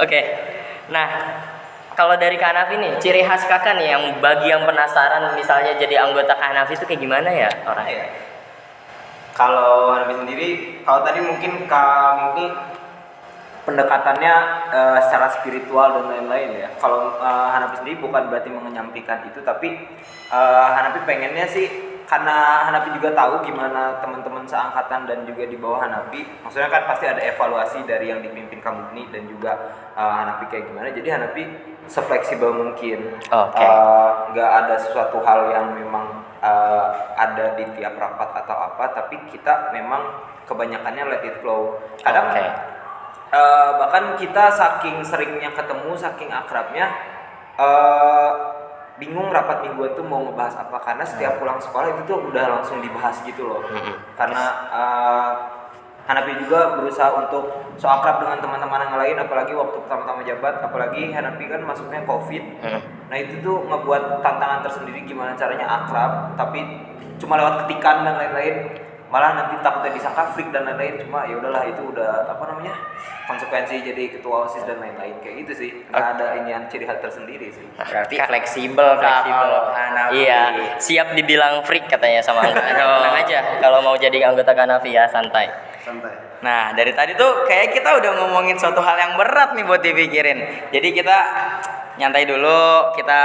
Oke. Nah, kalau dari Kak Hanafi nih, ciri khas kakak nih yang bagi yang penasaran misalnya jadi anggota Kak Hanafi itu kayak gimana ya orangnya? Kalau Hanafi sendiri, kalau tadi mungkin kami pendekatannya secara spiritual dan lain-lain ya. Kalau Hanafi sendiri bukan berarti menyampaikan itu, tapi Hanafi pengennya sih karena Hanafi juga tahu gimana teman-teman seangkatan dan juga di bawah Hanafi. Maksudnya kan pasti ada evaluasi dari yang dipimpin Kamugni dan juga Hanafi kayak gimana. Jadi Hanafi sefleksibel mungkin. Oke. Nggak ada sesuatu hal yang memang ada di tiap rapat atau apa, tapi kita memang kebanyakannya let it flow. Kadang bahkan kita saking seringnya ketemu, saking akrabnya, bingung rapat mingguan tuh mau ngebahas apa, karena setiap pulang sekolah itu tuh udah langsung dibahas gitu loh. Karena Hanafi juga berusaha untuk so akrab dengan teman-teman yang lain, apalagi waktu pertama-tama jabat, apalagi Hanafi kan masuknya COVID. Nah itu tuh ngebuat tantangan tersendiri gimana caranya akrab, tapi cuma lewat ketikan dan lain-lain, malah nanti takutnya disangka freak dan lain-lain. Cuma ya udahlah, itu udah konsekuensi jadi ketua OSIS dan lain-lain kayak gitu sih. Nggak ada inian ciri khas tersendiri sih. Berarti fleksibel kalau Hanafi. Iya, siap dibilang freak katanya sama Angga. Tenang aja, kalau mau jadi anggota Kak Hanafi ya santai. Nah, dari tadi tuh kayak kita udah ngomongin suatu hal yang berat nih buat dipikirin. Jadi kita nyantai dulu, kita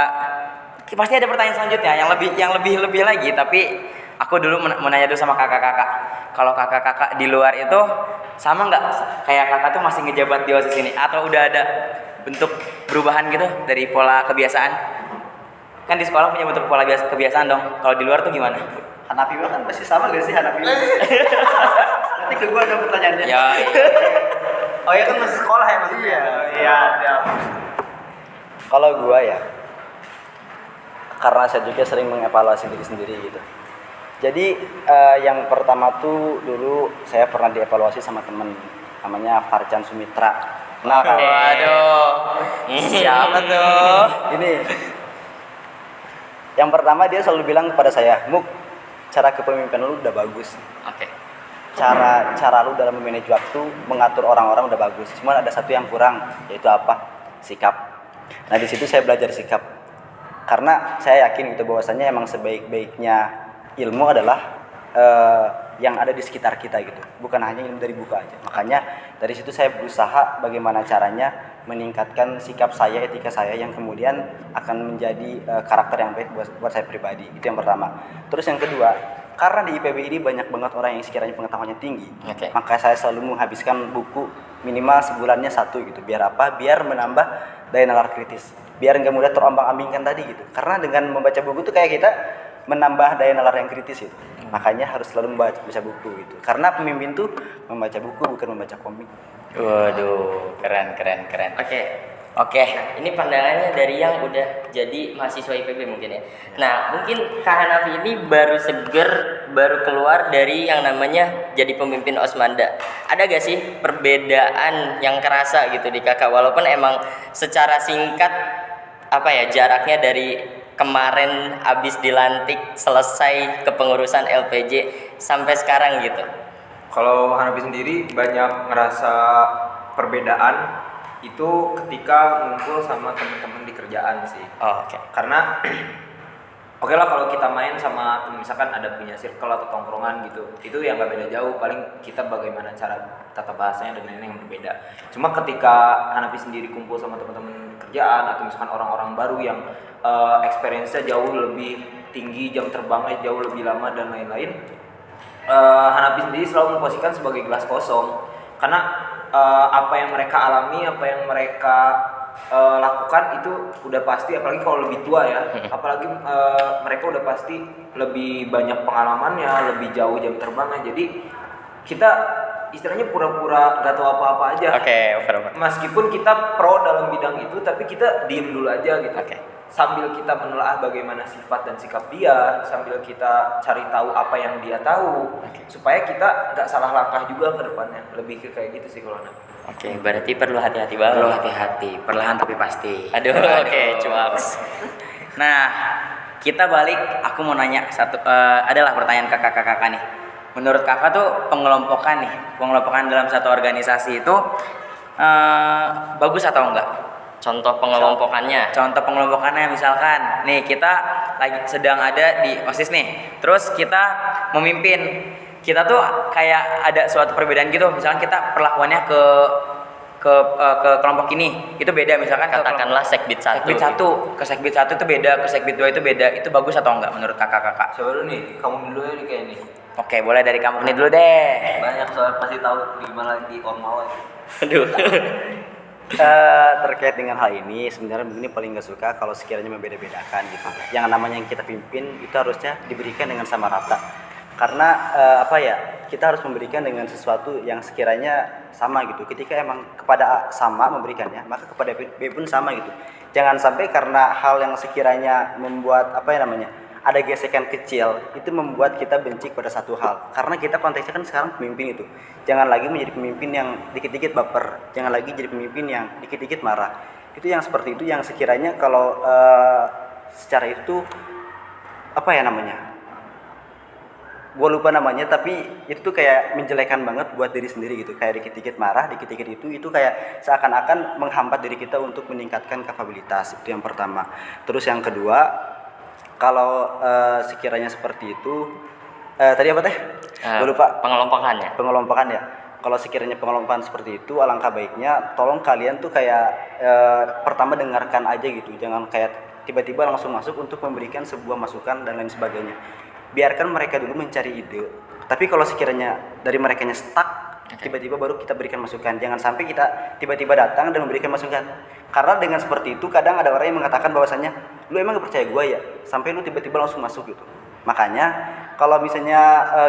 pasti ada pertanyaan selanjutnya yang lebih lagi, tapi aku dulu mau nanya dulu sama kakak-kakak. Kalau kakak-kakak di luar itu sama nggak kayak kakak tuh masih ngejabat di OSIS ini, atau udah ada bentuk perubahan gitu dari pola kebiasaan? Kan di sekolah punya bentuk pola kebiasaan dong. Kalau di luar tuh gimana? Hanafi kan masih sama gak sih Hanafi? Nanti ke gue ada pertanyaannya. Ya, Oh ya kan masih sekolah ya maksudnya. Iya. Kalau gua ya, karena saya juga sering mengevaluasi diri sendiri gitu. Jadi yang pertama tuh dulu saya pernah dievaluasi sama temen namanya Farcan Sumitra. Nah, waduh, siapa tuh? ini yang pertama dia selalu bilang kepada saya, Muk, cara kepemimpinan lu udah bagus. Oke. Cara lu dalam memanage waktu, mengatur orang-orang udah bagus. Cuma ada satu yang kurang, yaitu apa? Sikap. Nah, di situ saya belajar sikap. Karena saya yakin gitu bahwasanya emang sebaik-baiknya ilmu adalah yang ada di sekitar kita gitu. Bukan hanya ilmu dari buku aja. Makanya dari situ saya berusaha bagaimana caranya meningkatkan sikap saya, etika saya yang kemudian akan menjadi karakter yang baik buat saya pribadi. Itu yang pertama. Terus yang kedua, karena di IPB ini banyak banget orang yang sekiranya pengetahuannya tinggi, maka saya selalu menghabiskan buku minimal sebulannya 1 gitu. Biar apa? Biar menambah daya nalar kritis. Biar nggak mudah terombang-ambingkan tadi gitu. Karena dengan membaca buku tuh kayak kita menambah daya nalar yang kritis gitu. Makanya harus selalu membaca buku gitu. Karena pemimpin tuh membaca buku bukan membaca komik. Waduh, keren. Oke, ini pandangannya dari yang udah jadi mahasiswa IPB mungkin ya. Nah, mungkin Kak Hanafi ini baru keluar dari yang namanya jadi pemimpin Osmanda. Ada gak sih perbedaan yang kerasa gitu di kakak, walaupun emang secara singkat jaraknya dari kemarin abis dilantik selesai kepengurusan LPJ sampai sekarang gitu? Kalau Hanafi sendiri banyak ngerasa perbedaan itu ketika ngumpul sama teman-teman di kerjaan sih. Oke. Karena oke lah kalau kita main sama misalkan ada punya circle atau tongkrongan gitu, itu yang nggak beda jauh, paling kita bagaimana cara tata bahasanya dan lain-lain yang berbeda. Cuma ketika Hanafi sendiri kumpul sama teman-teman kerjaan atau misalkan orang-orang baru yang experience-nya jauh lebih tinggi, jam terbangnya jauh lebih lama dan lain-lain, Hanafi sendiri selalu memposisikan sebagai gelas kosong. Karena apa yang mereka alami, apa yang mereka lakukan itu udah pasti, apalagi kalau lebih tua ya, apalagi mereka udah pasti lebih banyak pengalamannya, lebih jauh jam terbangnya. Jadi kita istilahnya pura-pura gak tahu apa-apa aja. Meskipun kita pro dalam bidang itu, tapi kita diem dulu aja gitu. Sambil kita menelaah bagaimana sifat dan sikap dia, sambil kita cari tahu apa yang dia tahu, supaya kita nggak salah langkah juga ke depannya. Lebih ke kayak gitu sih kalau Oke, berarti perlu hati-hati banget. Perlu hati-hati, perlahan tapi pasti. Aduh. Cuaks. Nah, kita balik. Aku mau nanya satu, adalah pertanyaan ke kakak-kakak nih. Menurut kakak tuh pengelompokan dalam satu organisasi itu bagus atau enggak. Contoh pengelompokannya. Contoh pengelompokannya misalkan, nih kita lagi sedang ada di OSIS nih, terus kita memimpin, kita tuh kayak ada suatu perbedaan gitu, misalkan kita perlakuannya ke kelompok ini itu beda, misalkan Katakanlah sekbid 1. sekbid 1 ke sekbid 1 itu beda, ke sekbid 2 itu beda, itu bagus atau enggak menurut kakak-kakak? Siapa dulu nih? Kamu dulu ya nih kayak nih. Oke, boleh dari kamu nih dulu deh. Banyak soal pasti tahu gimana di ormawa. Aduh. Terkait dengan hal ini sebenarnya begini, paling nggak suka kalau sekiranya membeda-bedakan gitu. Yang namanya yang kita pimpin itu harusnya diberikan dengan sama rata. Karena apa ya, kita harus memberikan dengan sesuatu yang sekiranya sama gitu. Ketika emang kepada A sama memberikannya, maka kepada B pun sama gitu. Jangan sampai karena hal yang sekiranya membuat apa ya namanya, ada gesekan kecil itu membuat kita benci pada satu hal. Karena kita konteksnya kan sekarang pemimpin itu. Jangan lagi menjadi pemimpin yang dikit-dikit baper, jangan lagi jadi pemimpin yang dikit-dikit marah. Itu yang seperti itu yang sekiranya kalau secara itu apa ya namanya, gue lupa namanya, tapi itu tuh kayak menjelekan banget buat diri sendiri gitu. Kayak dikit-dikit marah, dikit-dikit itu kayak seakan-akan menghambat diri kita untuk meningkatkan kapabilitas. Itu yang pertama. Terus yang kedua, kalau sekiranya seperti itu, tadi apa teh? Gue lupa. Pengelompokannya. Pengelompokan ya. Kalau sekiranya pengelompokan seperti itu, alangkah baiknya tolong kalian tuh kayak pertama dengarkan aja gitu. Jangan kayak tiba-tiba langsung masuk untuk memberikan sebuah masukan dan lain sebagainya. Biarkan mereka dulu mencari ide. Tapi kalau sekiranya dari merekanya stuck, tiba-tiba baru kita berikan masukan. Jangan sampai kita tiba-tiba datang dan memberikan masukan. Karena dengan seperti itu kadang ada orang yang mengatakan bahwasannya, lu emang gak percaya gue ya? Sampai lu tiba-tiba langsung masuk gitu. Makanya kalau misalnya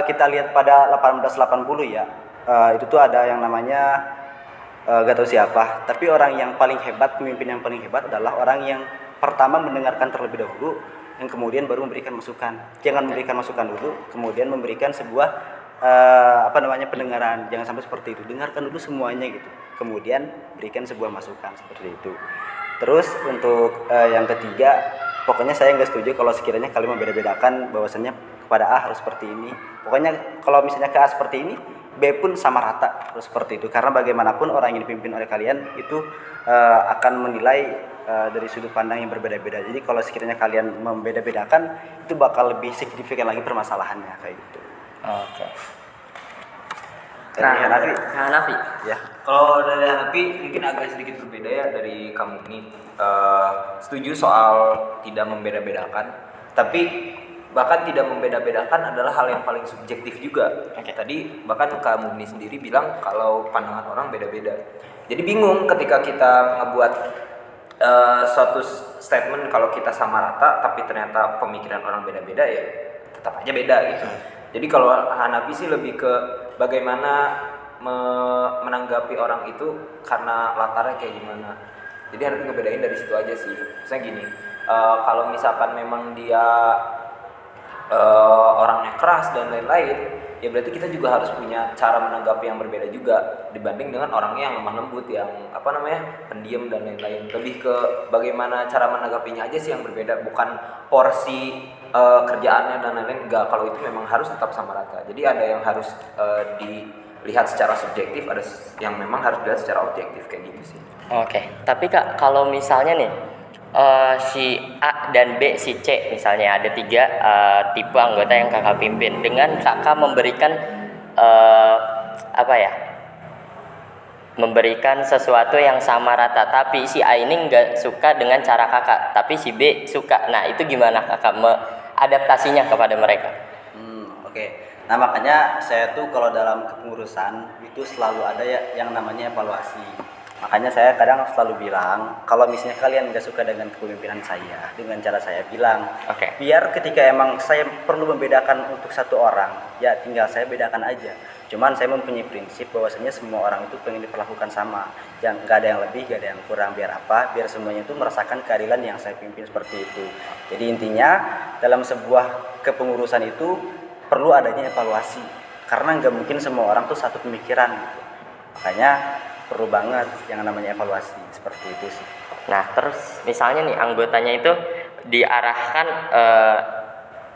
kita lihat pada 1880 ya, itu tuh ada yang namanya gak tahu siapa. Tapi orang yang paling hebat, pemimpin yang paling hebat adalah orang yang pertama mendengarkan terlebih dahulu, yang kemudian baru memberikan masukan. Jangan memberikan masukan dulu, kemudian memberikan sebuah pendengaran. Jangan sampai seperti itu. Dengarkan dulu semuanya gitu, kemudian berikan sebuah masukan seperti itu. Terus untuk yang ketiga, pokoknya saya nggak setuju kalau sekiranya kalian membeda-bedakan bahwasannya kepada A harus seperti ini. Pokoknya kalau misalnya ke A seperti ini, B pun sama rata harus seperti itu. Karena bagaimanapun orang yang dipimpin oleh kalian itu akan menilai dari sudut pandang yang berbeda-beda. Jadi kalau sekiranya kalian membeda-bedakan, itu bakal lebih signifikan lagi permasalahannya kayak gitu. Oke. Dari Hanafi. Hanafi. Ya. Kalau dari Hanafi mungkin agak sedikit berbeda ya dari kamu ini. Setuju soal tidak membeda-bedakan, tapi bahkan tidak membeda-bedakan adalah hal yang paling subjektif juga. Tadi bahkan kamu ini sendiri bilang kalau pandangan orang beda-beda. Jadi bingung ketika kita ngebuat suatu statement kalau kita sama rata, tapi ternyata pemikiran orang beda-beda, ya tetap aja beda gitu. Jadi kalau Hanafi sih lebih ke bagaimana menanggapi orang itu karena latarnya kayak gimana. Jadi Hanafi ngebedain dari situ aja sih. Misalnya gini, kalau misalkan memang dia orangnya keras dan lain-lain, ya berarti kita juga harus punya cara menanggapi yang berbeda juga dibanding dengan orangnya yang lemah lembut, yang pendiam dan lain-lain. Lebih ke bagaimana cara menanggapinya aja sih yang berbeda, bukan porsi kerjaannya dan lain-lain. Enggak, kalau itu memang harus tetap sama rata. Jadi ada yang harus dilihat secara subjektif, ada yang memang harus dilihat secara objektif kayak gitu sih. Oke. Tapi Kak, kalau misalnya nih si A dan B, si C misalnya, ada 3 tipe anggota yang kakak pimpin, dengan kakak memberikan memberikan sesuatu yang sama rata, tapi si A ini nggak suka dengan cara kakak, tapi si B suka. Nah itu gimana kakak adaptasinya kepada mereka? Oke. Nah makanya saya tuh kalau dalam kepengurusan itu selalu ada ya yang namanya evaluasi. Makanya saya kadang selalu bilang, kalau misalnya kalian nggak suka dengan kepemimpinan saya, dengan cara saya bilang, biar ketika emang saya perlu membedakan untuk satu orang, ya tinggal saya bedakan aja. Cuman saya mempunyai prinsip bahwasanya semua orang itu pengen diperlakukan sama, yang nggak ada yang lebih, nggak ada yang kurang. Biar apa? Biar semuanya itu merasakan keadilan yang saya pimpin seperti itu. Jadi intinya dalam sebuah kepengurusan itu perlu adanya evaluasi, karena nggak mungkin semua orang tuh satu pemikiran gitu. Makanya perlu banget yang namanya evaluasi seperti itu sih. Nah terus misalnya nih anggotanya itu diarahkan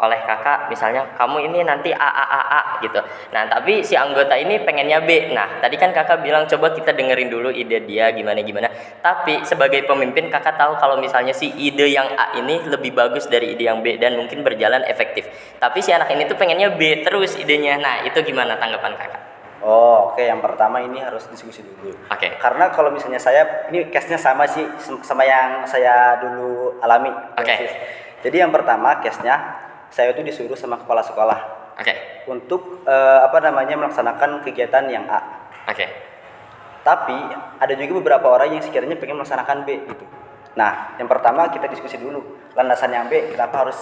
oleh kakak, misalnya kamu ini nanti A gitu. Nah tapi si anggota ini pengennya B. Nah tadi kan kakak bilang coba kita dengerin dulu ide dia gimana. Tapi sebagai pemimpin kakak tahu kalau misalnya si ide yang A ini lebih bagus dari ide yang B dan mungkin berjalan efektif. Tapi si anak ini tuh pengennya B terus idenya. Nah itu gimana tanggapan kakak? Oh, oke. Yang pertama ini harus diskusi dulu. Oke. Karena kalau misalnya saya, ini case-nya sama sih sama yang saya dulu alami. Oke. Jadi yang pertama case-nya saya itu disuruh sama kepala sekolah Oke. untuk melaksanakan kegiatan yang A. Oke. Tapi ada juga beberapa orang yang sekiranya pengen melaksanakan B gitu. Nah, yang pertama kita diskusi dulu landasan yang B, kenapa harus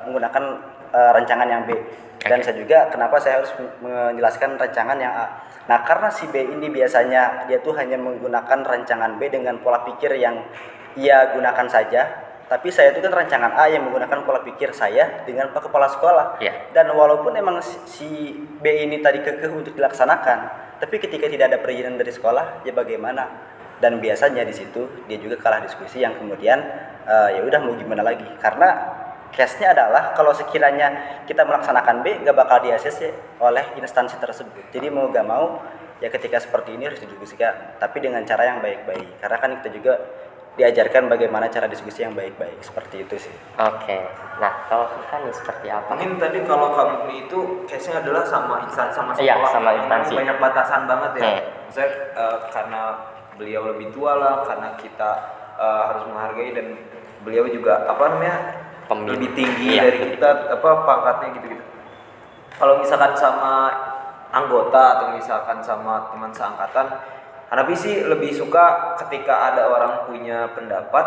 menggunakan rancangan yang B. Dan saya juga kenapa saya harus menjelaskan rancangan yang A. Nah, karena si B ini biasanya dia tuh hanya menggunakan rancangan B dengan pola pikir yang ia gunakan saja. Tapi saya itu kan rancangan A yang menggunakan pola pikir saya dengan Pak Kepala Sekolah. Yeah. Dan walaupun emang si B ini tadi kekeh untuk dilaksanakan, tapi ketika tidak ada perizinan dari sekolah, ya bagaimana? Dan biasanya di situ dia juga kalah diskusi yang kemudian ya udah mau gimana lagi? Karena case-nya adalah kalau sekiranya kita melaksanakan B nggak bakal di-ACC oleh instansi tersebut. Jadi mau gak mau ya ketika seperti ini harus didiskusikan, tapi dengan cara yang baik-baik. Karena kan kita juga diajarkan bagaimana cara diskusi yang baik-baik, seperti itu sih. Oke. Nah kalau kakak nih seperti apa? Mungkin tadi kalau kamu itu case-nya adalah sama instansi sama sekolah. Iya, sama Memang instansi. banyak batasan banget ya. Hmm. Maksudnya karena beliau lebih tua lah, karena kita harus menghargai dan beliau juga lebih tinggi Iya. dari kita pangkatnya gitu. Kalau misalkan sama anggota atau misalkan sama teman seangkatan, Hanapi sih lebih suka ketika ada orang punya pendapat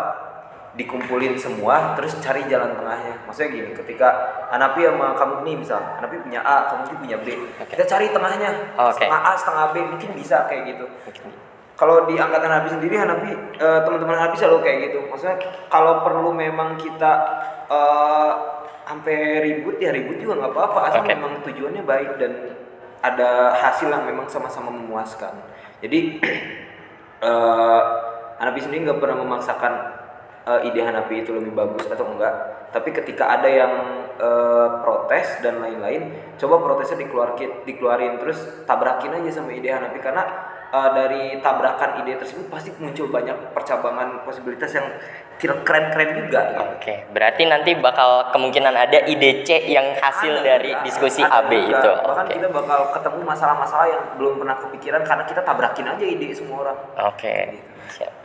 dikumpulin semua terus cari jalan tengahnya. Maksudnya gini, ketika Hanapi sama kamu nih misal, Hanapi punya A, kamu punya B, kita cari tengahnya, Oke. setengah A setengah B, mungkin bisa kayak gitu. Kalau di angkatan Hanapi sendiri, teman-teman Hanapi selalu kayak gitu. Maksudnya kalau perlu memang kita sampai ribut ya ribut juga nggak apa-apa, asal Oke. memang tujuannya baik dan ada hasil yang memang sama-sama memuaskan. Jadi Hanapi sendiri nggak pernah memaksakan ide Hanapi itu lebih bagus atau enggak. Tapi ketika ada yang protes dan lain-lain, coba protesnya dikeluarin terus tabrakin aja sama ide Hanapi, karena dari tabrakan ide tersebut pasti muncul banyak percabangan posibilitas yang keren-keren juga gitu. Oke, berarti nanti bakal kemungkinan ada ide C yang hasil dari diskusi Ada AB juga. itu. Bahkan Oke. kita bakal ketemu masalah-masalah yang belum pernah kepikiran karena kita tabrakin aja ide semua orang. Oke. Siap.